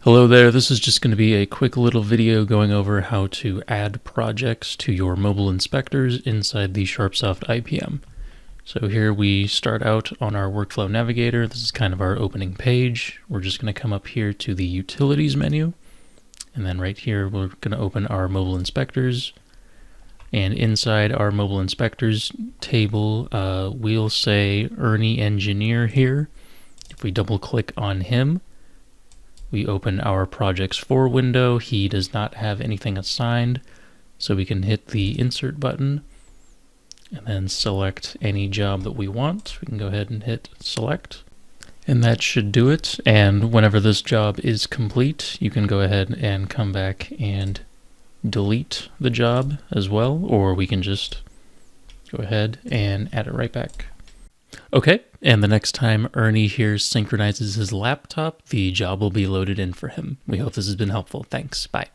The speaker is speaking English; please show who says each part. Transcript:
Speaker 1: Hello there, this is just going to be a quick little video going over how to add projects to your mobile inspectors inside the SharpeSoft IPM. So here we start out on our workflow navigator. This is kind of our opening page. We're just going to come up here to the utilities menu, and then right here we're going to open our mobile inspectors. And inside our mobile inspectors table, we'll say Ernie Engineer here. If we double click on him, we open our projects for window. He does not have anything assigned, so we can hit the insert button and then select any job that we want. We can go ahead and hit select, and that should do it. And whenever this job is complete, you can go ahead and come back and delete the job as well, or we can just go ahead and add it right back. Okay, and the next time Ernie here synchronizes his laptop, the job will be loaded in for him. We hope this has been helpful. Thanks. Bye.